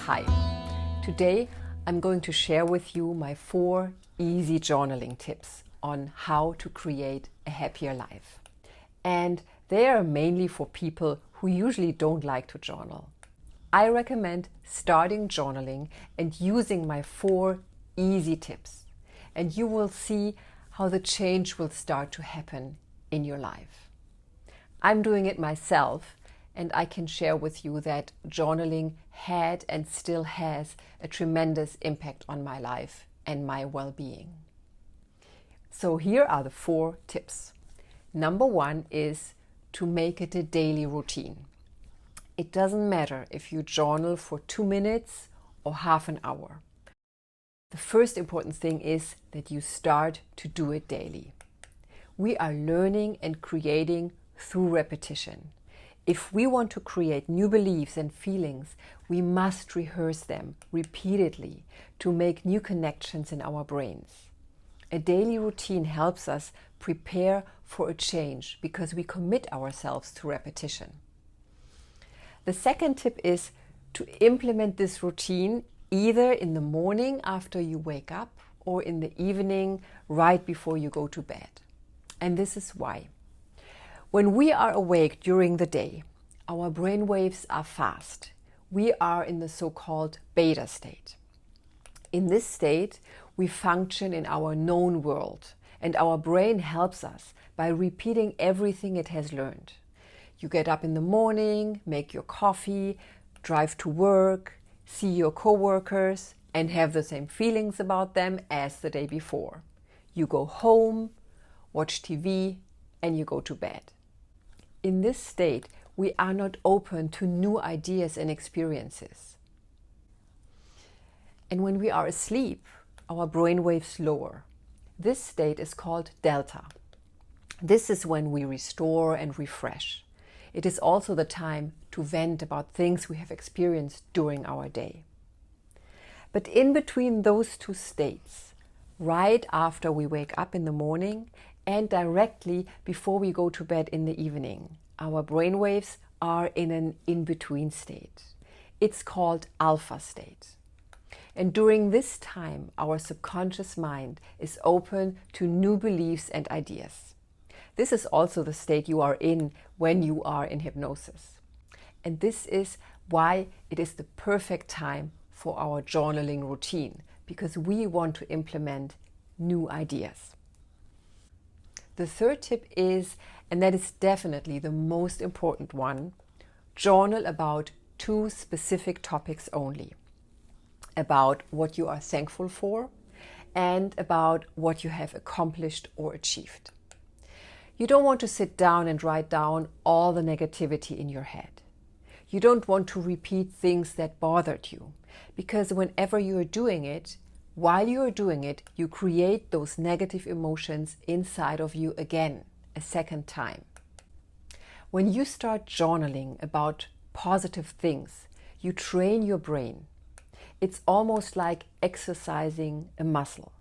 Hi, today I'm going to share with you my 4 easy journaling tips on how to create a happier life. And they are mainly for people who usually don't like to journal. I recommend starting journaling and using my 4 easy tips, and you will see how the change will start to happen in your life. I'm doing it myself, and I can share with you that journaling had and still has a tremendous impact on my life and my well-being. So here are the 4 tips. Number 1 is to make it a daily routine. It doesn't matter if you journal for 2 minutes or half an hour. The first important thing is that you start to do it daily. We are learning and creating through repetition. If we want to create new beliefs and feelings, we must rehearse them repeatedly to make new connections in our brains. A daily routine helps us prepare for a change because we commit ourselves to repetition. The second tip is to implement this routine either in the morning after you wake up or in the evening right before you go to bed. And this is why. When we are awake during the day, our brain waves are fast. We are in the so-called beta state. In this state, we function in our known world, and our brain helps us by repeating everything it has learned. You get up in the morning, make your coffee, drive to work, see your coworkers, and have the same feelings about them as the day before. You go home, watch TV, and you go to bed. In this state, we are not open to new ideas and experiences. And when we are asleep, our brain waves lower. This state is called delta. This is when we restore and refresh. It is also the time to vent about things we have experienced during our day. But in between those 2 states, right after we wake up in the morning and directly before we go to bed in the evening, our brainwaves are in an in-between state. It's called alpha state. And during this time, our subconscious mind is open to new beliefs and ideas. This is also the state you are in when you are in hypnosis. And this is why it is the perfect time for our journaling routine, because we want to implement new ideas. The third tip is, and that is definitely the most important one, journal about 2 specific topics only. About what you are thankful for and about what you have accomplished or achieved. You don't want to sit down and write down all the negativity in your head. You don't want to repeat things that bothered you, because whenever you are doing it, while you are doing it, you create those negative emotions inside of you again, a second time. When you start journaling about positive things, you train your brain. It's almost like exercising a muscle.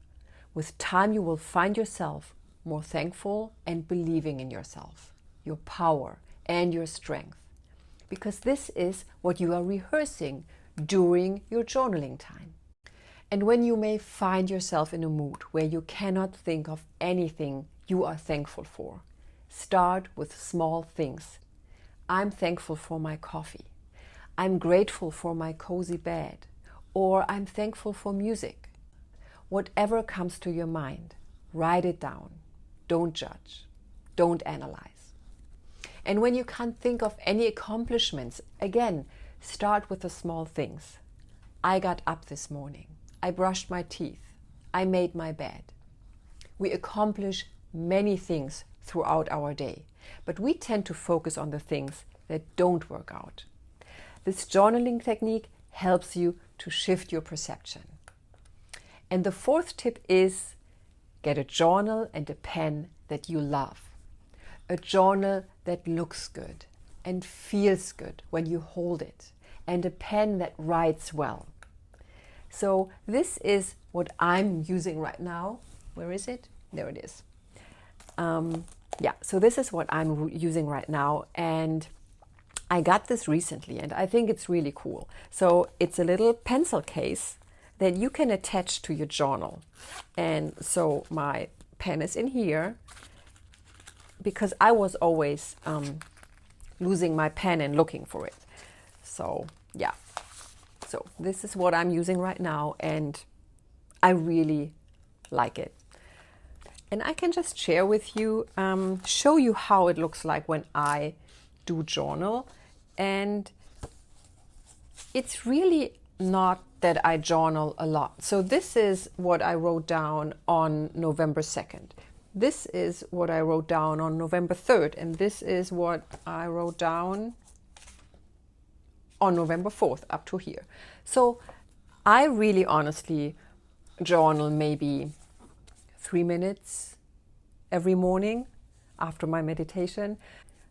With time, you will find yourself more thankful and believing in yourself, your power and your strength, because this is what you are rehearsing during your journaling time. And when you may find yourself in a mood where you cannot think of anything you are thankful for, start with small things. I'm thankful for my coffee. I'm grateful for my cozy bed. Or I'm thankful for music. Whatever comes to your mind, write it down. Don't judge. Don't analyze. And when you can't think of any accomplishments, again, start with the small things. I got up this morning. I brushed my teeth. I made my bed. We accomplish many things throughout our day, but we tend to focus on the things that don't work out. This journaling technique helps you to shift your perception. And the 4th tip is get a journal and a pen that you love. A journal that looks good and feels good when you hold it, and a pen that writes well. So this is what I'm using right now. Where is it? There it is. So this is what I'm using right now, and I got this recently and I think it's really cool. So it's a little pencil case that you can attach to your journal. And so my pen is in here because I was always losing my pen and looking for it. So yeah, so this is what I'm using right now and I really like it. And I can just share with you, show you how it looks like when I do journal. And it's really not that I journal a lot. So this is what I wrote down on November 2nd. This is what I wrote down on November 3rd. And this is what I wrote down on November 4th up to here. So I really honestly journal maybe 3 minutes every morning after my meditation.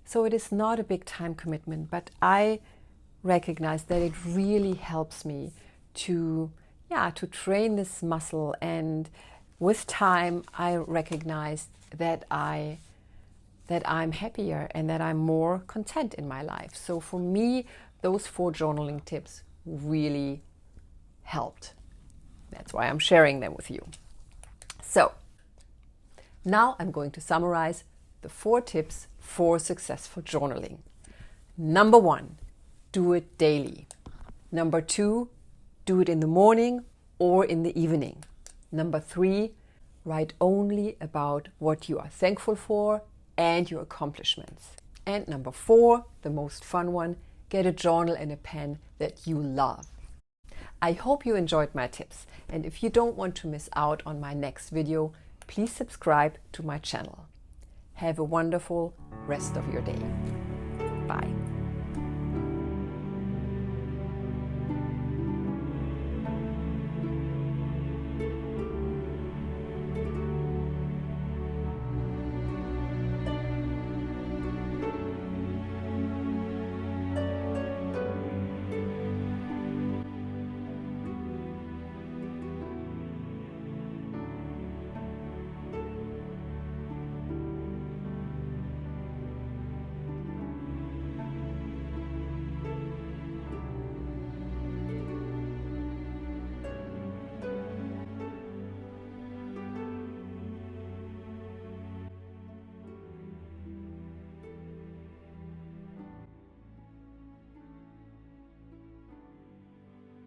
So it is not a big time commitment, but I recognize that it really helps me to train this muscle. And with time, I recognize that I'm happier and that I'm more content in my life. So for me, those 4 journaling tips really helped. That's why I'm sharing them with you. So now I'm going to summarize the 4 tips for successful journaling. Number 1, do it daily. Number 2, do it in the morning or in the evening. Number 3, write only about what you are thankful for and your accomplishments. And number 4, the most fun one, get a journal and a pen that you love. I hope you enjoyed my tips, and if you don't want to miss out on my next video, please subscribe to my channel. Have a wonderful rest of your day. Bye.